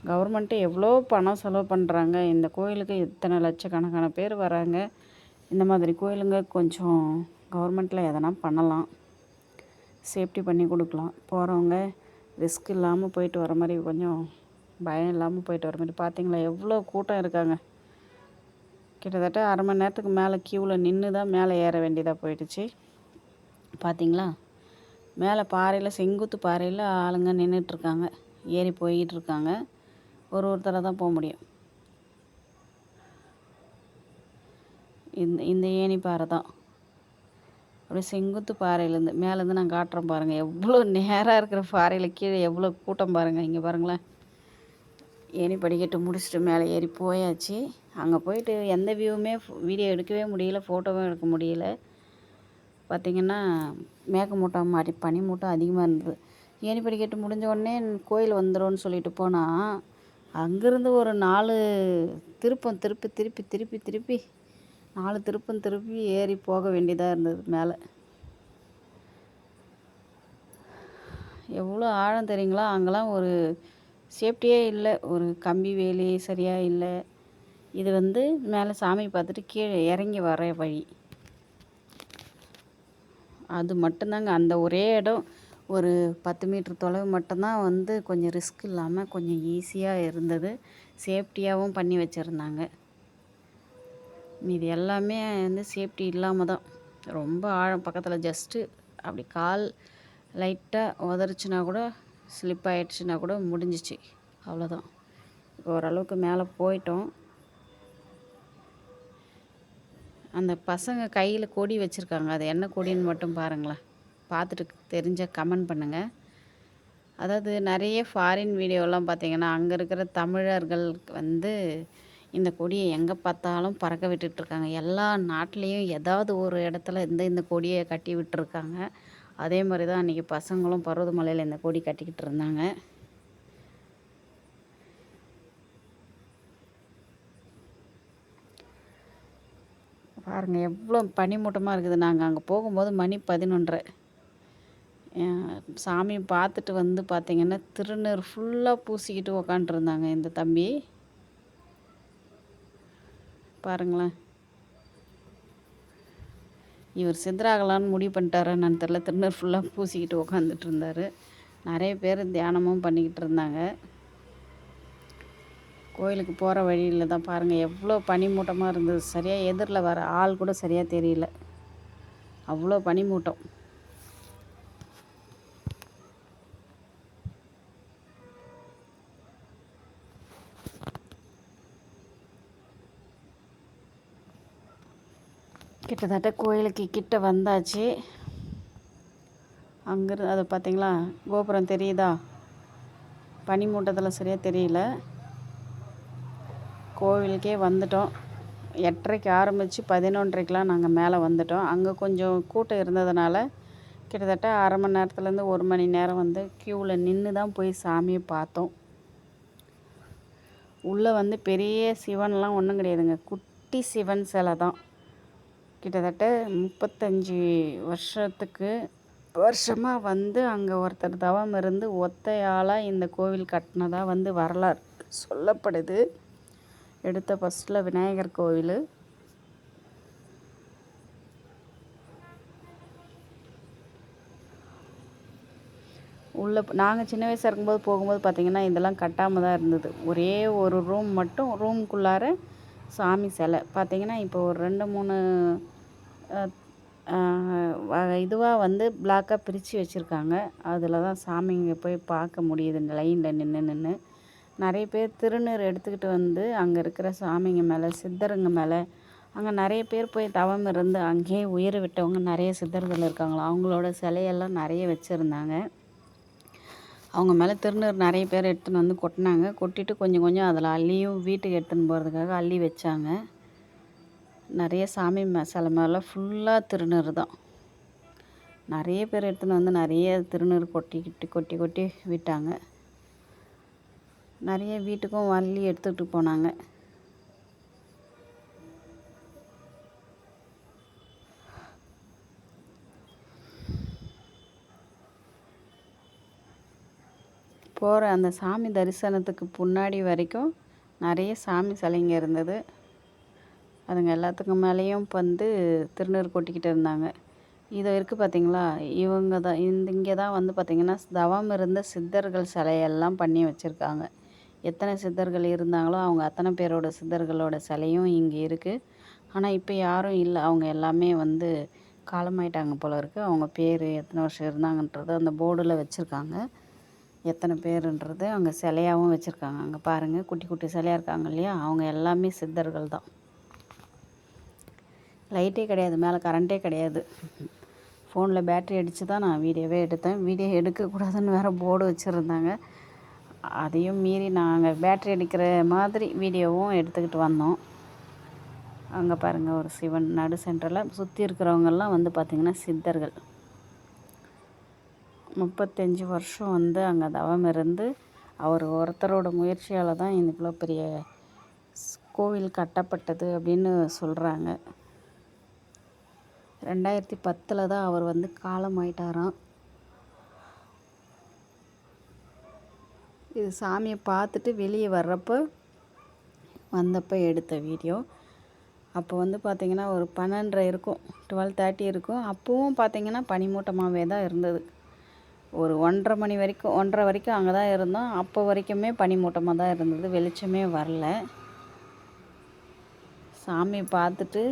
கவர்மெண்ட்டு எவ்வளோ பணம் செலவு பண்ணுறாங்க. இந்த கோயிலுக்கு இத்தனை லட்சக்கணக்கான பேர் வராங்க. இந்த மாதிரி கோயிலுங்க கொஞ்சம் கவர்மெண்ட்டில் எதனா பண்ணலாம், சேஃப்டி பண்ணி கொடுக்கலாம். போகிறவங்க ரிஸ்க் இல்லாமல் போயிட்டு வர மாதிரி, கொஞ்சம் பயம் இல்லாமல் போயிட்டு வர மாதிரி. பார்த்தீங்களா எவ்வளோ கூட்டம் இருக்காங்க. கிட்டத்தட்ட அரை மணி நேரத்துக்கு மேலே க்யூவில் நின்று தான் மேலே ஏற வேண்டியதாக போயிடுச்சு. பார்த்தீங்களா, மேலே பாறையில், செங்குத்து பாறையில் ஆளுங்க நின்றுட்டுருக்காங்க, ஏறி போயிட்டுருக்காங்க. ஒருத்தராக தான் போக முடியும். இந்த ஏணி பாறை தான். அப்படியே செங்குத்து பாறையிலேருந்து மேலேருந்து நான் காட்டுறேன் பாருங்கள். எவ்வளோ நேராக இருக்கிற பாறையில் கீழே எவ்வளோ கூட்டம் பாருங்கள். இங்கே பாருங்களேன். ஏணி படிக்கட்டு முடிச்சுட்டு மேலே ஏறி போயாச்சு. அங்கே போயிட்டு எந்த வியூவுமே வீடியோ எடுக்கவே முடியல, ஃபோட்டோவும் எடுக்க முடியல. பார்த்திங்கன்னா மேகமூட்டம் மாதிரி பனிமூட்டம் அதிகமாக இருந்தது. ஏணி படிக்கட்டு முடிஞ்ச உடனே கோயில் வந்துடும்னு சொல்லிட்டு போனால், அங்கேருந்து ஒரு 4 திருப்பம் திருப்பி திருப்பி திருப்பி திருப்பி 4 திருப்பம் திருப்பி ஏறி போக வேண்டியதாக இருந்தது மேலே. எவ்வளோ ஆழம் தெரியுங்களா. அங்கெல்லாம் ஒரு சேஃப்டியே இல்லை, ஒரு கம்பி வேலி சரியாக இல்லை. இது வந்து மேலே சாமி பார்த்துட்டு கீழே இறங்கி வர வழி. அது மட்டும்தாங்க. அந்த ஒரே இடம் ஒரு 10 மீட்டர் தொலைவு மட்டும்தான் வந்து கொஞ்சம் ரிஸ்க் இல்லாமல் கொஞ்சம் ஈஸியாக இருந்தது. சேஃப்டியாகவும் பண்ணி வச்சுருந்தாங்க. மீதி எல்லாமே வந்து சேஃப்டி இல்லாமல் தான். ரொம்ப ஆழம் பக்கத்தில் ஜஸ்ட்டு அப்படி கால் லைட்டாக உதறிச்சின்னா கூட ஸ்லிப் ஆகிடுச்சுன்னா கூட முடிஞ்சிச்சு, அவ்வளோதான். இப்போ ஓரளவுக்கு மேலே போயிட்டோம். அந்த பசங்க கையில் கொடி வச்சுருக்காங்க, அது என்ன கொடின்னு மட்டும் பாருங்களேன். பார்த்துட்டு தெரிஞ்சால் கமெண்ட் பண்ணுங்கள். அதாவது நிறைய ஃபாரின் வீடியோலாம் பார்த்திங்கன்னா அங்கே இருக்கிற தமிழர்கள் வந்து இந்த கொடியை எங்கே பார்த்தாலும் பறக்க விட்டுட்ருக்காங்க. எல்லா நாட்டிலையும் ஏதாவது ஒரு இடத்துல இந்த கொடியை கட்டி விட்டுருக்காங்க. அதே மாதிரி தான் அன்றைக்கி பசங்களும் பருவதமலையில் இந்த கொடி கட்டிக்கிட்டு இருந்தாங்க. பாருங்கள் எவ்வளோ பனிமூட்டமாக இருக்குது. நாங்கள் அங்கே போகும்போது மணி 11:30. சாமி பார்த்துட்டு வந்து பார்த்திங்கன்னா திருநீர் ஃபுல்லாக பூசிக்கிட்டு உக்காண்ட்ருந்தாங்க இந்த தம்பி. பாருங்களேன், இவர் சித்தராகலான்னு முடிவு பண்ணிட்டாரா நான் தெரில. திருநீர் ஃபுல்லாக பூசிக்கிட்டு உக்காந்துட்டு இருந்தார். நிறைய பேர் தியானமும் பண்ணிக்கிட்டு இருந்தாங்க. கோயிலுக்கு போகிற வழியில் தான் பாருங்கள் எவ்வளோ பனிமூட்டமாக இருந்தது. சரியாக எதிரில் வர ஆள் கூட சரியாக தெரியல, அவ்வளோ பனிமூட்டம். கிட்டத்தட்ட கோயிலுக்கு கிட்ட வந்தாச்சு. அங்கிருந்து அதை பார்த்திங்களா, கோபுரம் தெரியுதா? பனிமூட்டத்தில் சரியாக தெரியல. கோவிலுக்கே வந்துட்டோம். 8:30க்கு ஆரம்பித்து 11:30க்கெலாம் நாங்கள் மேலே வந்துட்டோம். அங்கே கொஞ்சம் கூட்டம் இருந்ததுனால கிட்டத்தட்ட அரை மணி நேரத்துலேருந்து 1 மணி நேரம் வந்து க்யூவில் நின்று தான் போய் சாமியை பார்த்தோம். உள்ளே வந்து பெரிய சிவன்லாம் ஒன்றும் கிடையாதுங்க, குட்டி சிவன் சிலை தான். கிட்டத்தட்ட 35 வருஷமாக வந்து அங்கே ஒருத்தர் தவம் இருந்து ஒத்தையாளாக இந்த கோவில் கட்டினதாக வந்து வரலாறு சொல்லப்படுது. எடுத்த ஃபஸ்ட்டில் விநாயகர் கோவில். உள்ளே நாங்கள் சின்ன வயசாக இருக்கும்போது போகும்போது பார்த்திங்கன்னா இதெல்லாம் கட்டாமல் தான் இருந்தது. ஒரே ஒரு ரூம் மட்டும், ரூம்குள்ளார சாமி சிலை பார்த்திங்கன்னா இப்போ ஒரு 2-3 இதுவாக வந்து பிளாக்காக பிரித்து வச்சுருக்காங்க. அதில் தான் சாமிங்க போய் பார்க்க முடியுது லைனில் நின்று. நிறைய பேர் திருநீர் எடுத்துக்கிட்டு வந்து அங்கே இருக்கிற சாமிங்க மேலே, சித்தருங்க மேலே, அங்கே நிறைய பேர் போய் தவம் இருந்து அங்கேயே உயிரை விட்டவங்க நிறைய சித்தர்கள் இருக்காங்களா, அவங்களோட சிலையெல்லாம் நிறைய வச்சுருந்தாங்க. அவங்க மேலே திருநீர் நிறைய பேர் எடுத்துன்னு வந்து கொட்டினாங்க. கொட்டிட்டு கொஞ்சம் கொஞ்சம் அதில் அள்ளியும் வீட்டுக்கு எடுத்துன்னு போகிறதுக்காக அள்ளி வச்சாங்க. நிறைய சாமி சிலை மேலே ஃபுல்லாக திருநீர் தான். நிறைய பேர் எடுத்துன்னு வந்து நிறைய திருநீர் கொட்டி கொட்டி விட்டாங்க. நிறைய வீட்டுக்கும் அள்ளி எடுத்துகிட்டு போனாங்க. போகிற அந்த சாமி தரிசனத்துக்கு முன்னாடி வரைக்கும் நிறைய சாமி சிலைங்க இருந்தது. அதுங்க எல்லாத்துக்கும் மேலேயும் வந்து திருநீர் கொட்டிக்கிட்டு இருந்தாங்க. இது இருக்குது பார்த்திங்களா, இவங்க தான் இங்கே தான் வந்து பார்த்திங்கன்னா தவம் இருந்த சித்தர்கள் சிலையெல்லாம் பண்ணி வச்சுருக்காங்க. எத்தனை சித்தர்கள் இருந்தாங்களோ அவங்க அத்தனை பேரோட சித்தர்களோட சிலையும் இங்கே இருக்குது. ஆனால் இப்போ யாரும் இல்லை, அவங்க எல்லாமே வந்து காலமாயிட்டாங்க போல இருக்குது. அவங்க பேர் எத்தனை வருஷம் இருந்தாங்கன்றது அந்த போர்டில் வச்சுருக்காங்க, எத்தனை பேருன்றது அங்கே சிலையாகவும் வச்சுருக்காங்க. அங்கே பாருங்கள் குட்டி குட்டி சிலையாக இருக்காங்க இல்லையா, அவங்க எல்லாமே சித்தர்கள் தான். லைட்டே கிடையாது, மேலே கரண்ட்டே கிடையாது. ஃபோனில் பேட்ரி அடித்து தான் நான் வீடியோவே எடுத்தேன். வீடியோ எடுக்கக்கூடாதுன்னு வேறு போர்டு வச்சுருந்தாங்க. அதையும் மீறி நாங்கள் பேட்ரி அடிக்கிற மாதிரி வீடியோவும் எடுத்துக்கிட்டு வந்தோம். அங்கே பாருங்கள் ஒரு சிவன் நடு சென்டரில், சுற்றி இருக்கிறவங்கெல்லாம் வந்து பார்த்திங்கன்னா சித்தர்கள். 35 வருஷம் வந்து அங்கே தவம் இருந்து அவர் ஒருத்தரோட முயற்சியால் தான் இவ்வளோ பெரிய கோவில் கட்டப்பட்டது அப்படின்னு சொல்கிறாங்க. 2010 தான் அவர் வந்து காலமாயிட்டாராம். இது சாமியை பார்த்துட்டு வெளியே வந்தப்போ எடுத்த வீடியோ. அப்போ வந்து பார்த்திங்கன்னா ஒரு 12:30 இருக்கும், 12:30 இருக்கும். அப்போவும் பார்த்திங்கன்னா பனிமூட்டமாகவே தான் இருந்தது. ஒரு 1:30 மணி வரைக்கும் 1:30 வரைக்கும் அங்கே தான் இருந்தோம். அப்போ வரைக்குமே பனிமூட்டமாக தான் இருந்தது, வெளிச்சமே வரல. சாமி பார்த்துட்டு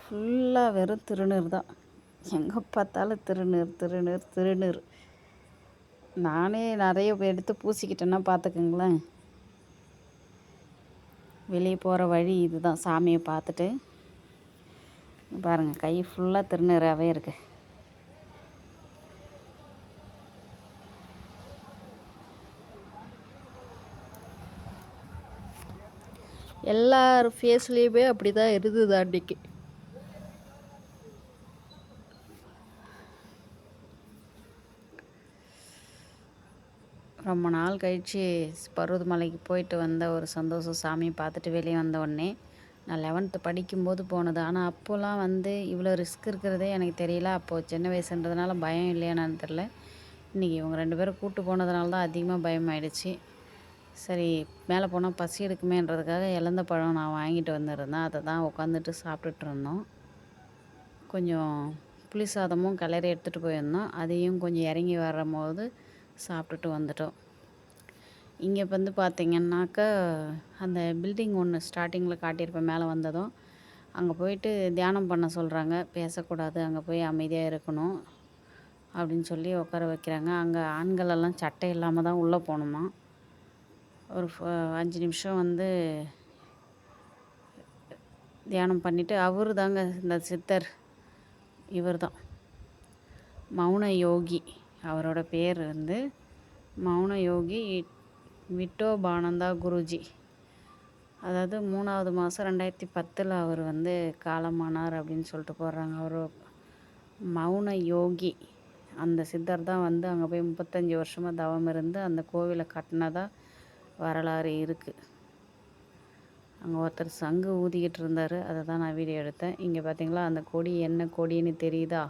ஃபுல்லாக வெறும் திருநீர் தான், எங்கே பார்த்தாலும் திருநீர் திருநீர் திருநீர். நானே நிறைய எடுத்து பூசிக்கிட்டேன்னா பார்த்துக்குங்களேன். வெளியே போகிற வழி இதுதான். சாமியை பார்த்துட்டு பாருங்கள், கை ஃபுல்லாக திருநீராகவே இருக்குது. எல்லார் ஃபேஸ்லேயுமே அப்படி தான் இருந்தது அன்றைக்கி. ரொம்ப நாள் கழித்து பருவதமலைக்கு போயிட்டு வந்த ஒரு சந்தோஷம். சாமியை பார்த்துட்டு வெளியே வந்த உடனே நான் 11th படிக்கும்போது போனது. ஆனால் அப்போலாம் இவ்வளோ ரிஸ்க் இருக்கிறதே எனக்கு தெரியல. அப்போது சின்ன வயசுன்றதுனால பயம் இல்லையானு தெரில. இன்றைக்கி இவங்க 2 பேரும் கூப்பிட்டு போனதுனால தான் அதிகமாக பயமாயிடுச்சு. சரி, மேலே போனால் பசி எடுக்குமேன்றதுக்காக இலந்த பழம் நான் வாங்கிட்டு வந்துருந்தேன். அதை தான் உட்காந்துட்டு சாப்பிட்டுட்டு இருந்தோம். கொஞ்சம் புளி சாதமும் கிளறி எடுத்துகிட்டு போயிருந்தோம். அதையும் கொஞ்சம் இறங்கி வரும்போது சாப்பிட்டுட்டு வந்துட்டோம். இங்கே பார்த்திங்கன்னாக்கா அந்த பில்டிங் ஒன்று ஸ்டார்டிங்கில் காட்டியிருப்பேன். மேலே வந்ததும் அங்கே போயிட்டு தியானம் பண்ண சொல்கிறாங்க. பேசக்கூடாது, அங்கே போய் அமைதியாக இருக்கணும் அப்படின்னு சொல்லி உட்கார வைக்கிறாங்க. அங்கே ஆண்களெல்லாம் சட்டை இல்லாமல் தான் உள்ளே போகணுமா. ஒரு 5 நிமிஷம் தியானம் பண்ணிவிட்டு, அவர் தாங்க இந்த சித்தர், இவர் தான் மௌன யோகி. அவரோட பேர் மௌன யோகி விட்டோபானந்தா குருஜி. அதாவது 3வது மாதம் 2010 அவர் காலமானார் அப்படின்னு சொல்லிட்டு போடுறாங்க. அவர் மௌன யோகி. அந்த சித்தர் தான் அங்கே போய் 35 வருஷமாக தவம் இருந்து அந்த கோவிலை கட்டினதா வரலாறு இருக்குது. அங்கே ஒருத்தர் சங்கு ஊதிக்கிட்டு இருந்தார். அதை தான் நான் வீடியோ எடுத்தேன். இங்கே பார்த்தீங்களா, அந்த கொடி என்ன கொடின்னு தெரியுதா?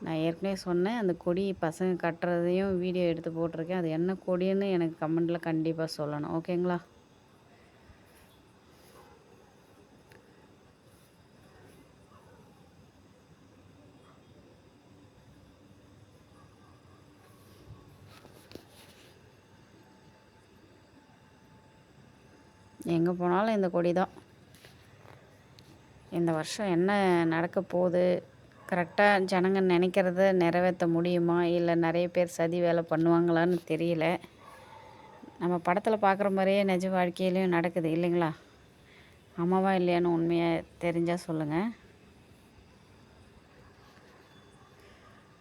நான் ஏற்கனவே சொன்னேன், அந்த கொடி பசங்க கட்டுறதையும் வீடியோ எடுத்து போட்டிருக்கேன். அது என்ன கொடின்னு எனக்கு கமெண்டில் கண்டிப்பாக சொல்லணும், ஓகேங்களா? எங்கே போனாலும் இந்த கொடி தான். இந்த வருஷம் என்ன நடக்க போகுது, கரெக்டாக ஜனங்க நினைக்கிறத நிறைவேற்ற முடியுமா, இல்லை நிறைய பேர் சதி வேலை பண்ணுவாங்களான்னு தெரியல. நம்ம படத்தில் பார்க்குற மாதிரியே நிஜ வாழ்க்கையிலையும் நடக்குது இல்லைங்களா? ஆமாவா இல்லையான்னு உண்மையாக தெரிஞ்சால் சொல்லுங்கள்.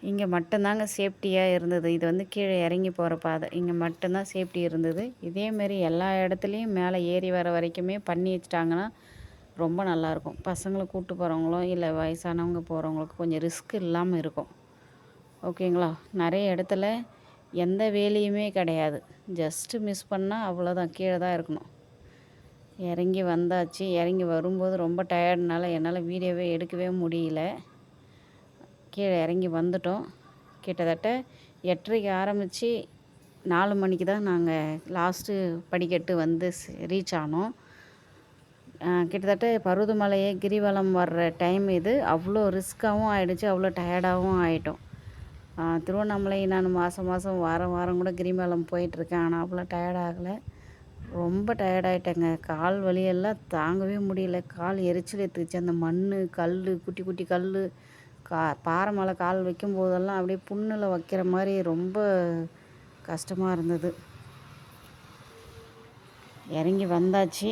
இங்கே மட்டும்தாங்க சேஃப்டியாக இருந்தது. இது கீழே இறங்கி போகிற பாதை. இங்கே மட்டும்தான் சேஃப்டி இருந்தது. இதேமாரி எல்லா இடத்துலையும் மேலே ஏறி வர வரைக்குமே பண்ணி வச்சிட்டாங்கன்னா ரொம்ப நல்லாயிருக்கும். பசங்களை கூப்பிட்டு போகிறவங்களும் இல்லை வயசானவங்க போகிறவங்களுக்கு கொஞ்சம் ரிஸ்க் இல்லாமல் இருக்கும், ஓகேங்களா? நிறைய இடத்துல எந்த வேலையுமே கிடையாது. ஜஸ்ட்டு மிஸ் பண்ணால் அவ்வளோதான், கீழே தான் இருக்கணும். இறங்கி வந்தாச்சு. இறங்கி வரும்போது ரொம்ப டயர்டுனால என்னால் வீடியோவே எடுக்கவே முடியல. கீழே இறங்கி வந்துட்டோம். கிட்டத்தட்ட 8:30க்கு ஆரம்பித்து 4 மணிக்கு தான் நாங்கள் லாஸ்ட்டு படிக்கட்டு ரீச் ஆனோம். கிட்டத்தட்ட பருவதமலையை கிரிவலம் வர்ற டைம் இது. அவ்வளோ ரிஸ்க்காகவும் ஆகிடுச்சு, அவ்வளோ டயர்டாகவும் ஆகிட்டோம். திருவண்ணாமலை நான் மாதம் வாரம் கூட கிரிவலம் போயிட்டுருக்கேன். ஆனால் அவ்வளோ டயர்டாகலை. ரொம்ப டயர்டாயிட்டேங்க. கால் வலியெல்லாம் தாங்கவே முடியல. கால் எரிச்சல் எடுத்துக்கிச்சு. அந்த மண், கல், குட்டி குட்டி கல், பாறை மேலே கால் வைக்கும்போதெல்லாம் அப்படியே புண்ணில் வைக்கிற மாதிரி ரொம்ப கஷ்டமாக இருந்தது. இறங்கி வந்தாச்சு.